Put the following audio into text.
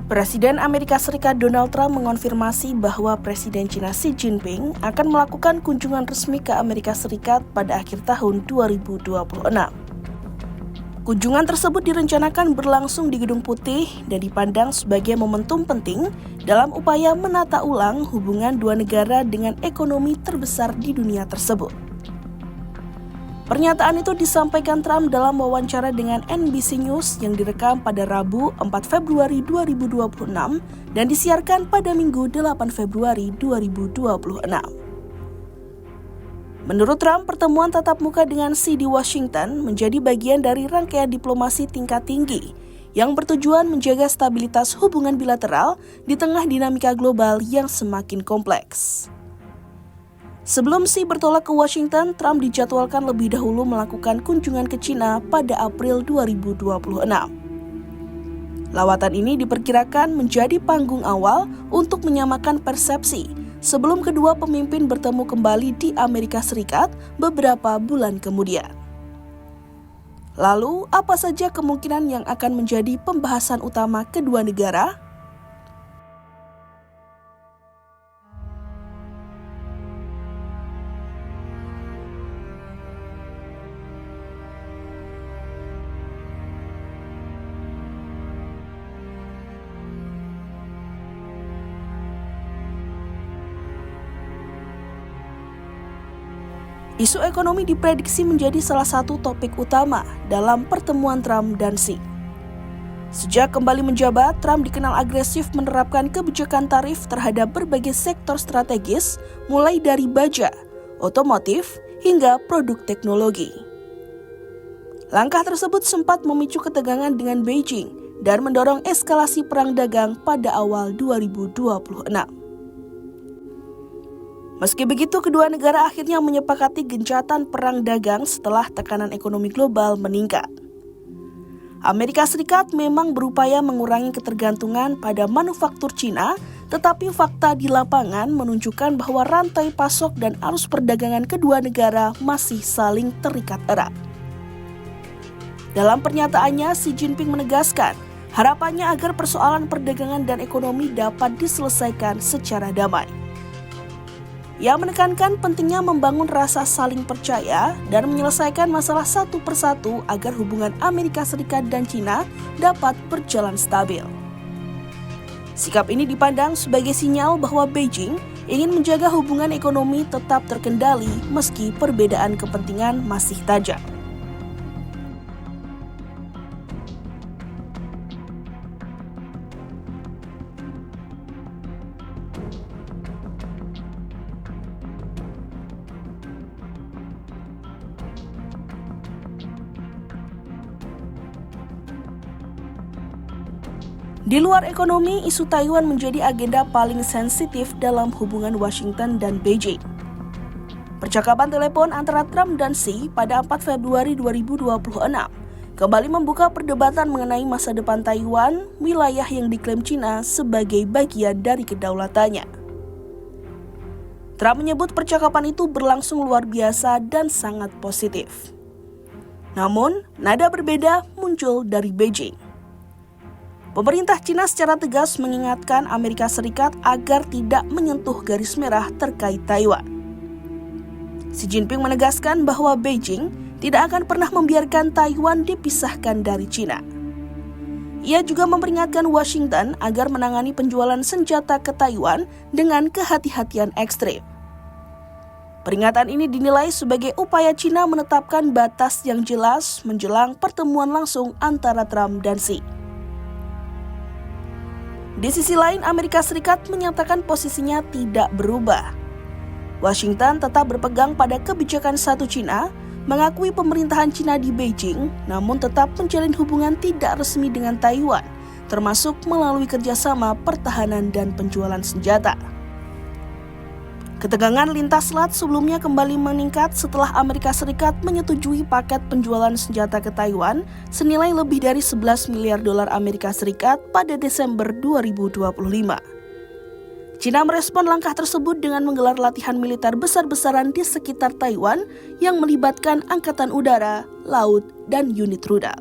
Presiden Amerika Serikat Donald Trump mengonfirmasi bahwa Presiden China Xi Jinping akan melakukan kunjungan resmi ke Amerika Serikat pada akhir tahun 2026. Kunjungan tersebut direncanakan berlangsung di Gedung Putih dan dipandang sebagai momentum penting dalam upaya menata ulang hubungan dua negara dengan ekonomi terbesar di dunia tersebut. Pernyataan itu disampaikan Trump dalam wawancara dengan NBC News yang direkam pada Rabu 4 Februari 2026 dan disiarkan pada Minggu 8 Februari 2026. Menurut Trump, pertemuan tatap muka dengan Xi di Washington menjadi bagian dari rangkaian diplomasi tingkat tinggi yang bertujuan menjaga stabilitas hubungan bilateral di tengah dinamika global yang semakin kompleks. Sebelum Xi bertolak ke Washington, Trump dijadwalkan lebih dahulu melakukan kunjungan ke China pada April 2026. Lawatan ini diperkirakan menjadi panggung awal untuk menyamakan persepsi sebelum kedua pemimpin bertemu kembali di Amerika Serikat beberapa bulan kemudian. Lalu, apa saja kemungkinan yang akan menjadi pembahasan utama kedua negara? Isu ekonomi diprediksi menjadi salah satu topik utama dalam pertemuan Trump dan Xi. Sejak kembali menjabat, Trump dikenal agresif menerapkan kebijakan tarif terhadap berbagai sektor strategis, mulai dari baja, otomotif, hingga produk teknologi. Langkah tersebut sempat memicu ketegangan dengan Beijing dan mendorong eskalasi perang dagang pada awal 2026. Meski begitu, kedua negara akhirnya menyepakati gencatan perang dagang setelah tekanan ekonomi global meningkat. Amerika Serikat memang berupaya mengurangi ketergantungan pada manufaktur Cina, tetapi fakta di lapangan menunjukkan bahwa rantai pasok dan arus perdagangan kedua negara masih saling terikat erat. Dalam pernyataannya, Xi Jinping menegaskan harapannya agar persoalan perdagangan dan ekonomi dapat diselesaikan secara damai. Ia menekankan pentingnya membangun rasa saling percaya dan menyelesaikan masalah satu persatu agar hubungan Amerika Serikat dan China dapat berjalan stabil. Sikap ini dipandang sebagai sinyal bahwa Beijing ingin menjaga hubungan ekonomi tetap terkendali meski perbedaan kepentingan masih tajam. Di luar ekonomi, isu Taiwan menjadi agenda paling sensitif dalam hubungan Washington dan Beijing. Percakapan telepon antara Trump dan Xi pada 4 Februari 2026 kembali membuka perdebatan mengenai masa depan Taiwan, wilayah yang diklaim China sebagai bagian dari kedaulatannya. Trump menyebut percakapan itu berlangsung luar biasa dan sangat positif. Namun, nada berbeda muncul dari Beijing. Pemerintah China secara tegas mengingatkan Amerika Serikat agar tidak menyentuh garis merah terkait Taiwan. Xi Jinping menegaskan bahwa Beijing tidak akan pernah membiarkan Taiwan dipisahkan dari China. Ia juga memperingatkan Washington agar menangani penjualan senjata ke Taiwan dengan kehati-hatian ekstrim. Peringatan ini dinilai sebagai upaya China menetapkan batas yang jelas menjelang pertemuan langsung antara Trump dan Xi. Di sisi lain, Amerika Serikat menyatakan posisinya tidak berubah. Washington tetap berpegang pada kebijakan satu China, mengakui pemerintahan China di Beijing, namun tetap menjalin hubungan tidak resmi dengan Taiwan, termasuk melalui kerjasama pertahanan dan penjualan senjata. Ketegangan lintas selat sebelumnya kembali meningkat setelah Amerika Serikat menyetujui paket penjualan senjata ke Taiwan senilai lebih dari 11 miliar dolar Amerika Serikat pada Desember 2025. China merespon langkah tersebut dengan menggelar latihan militer besar-besaran di sekitar Taiwan yang melibatkan angkatan udara, laut, dan unit rudal.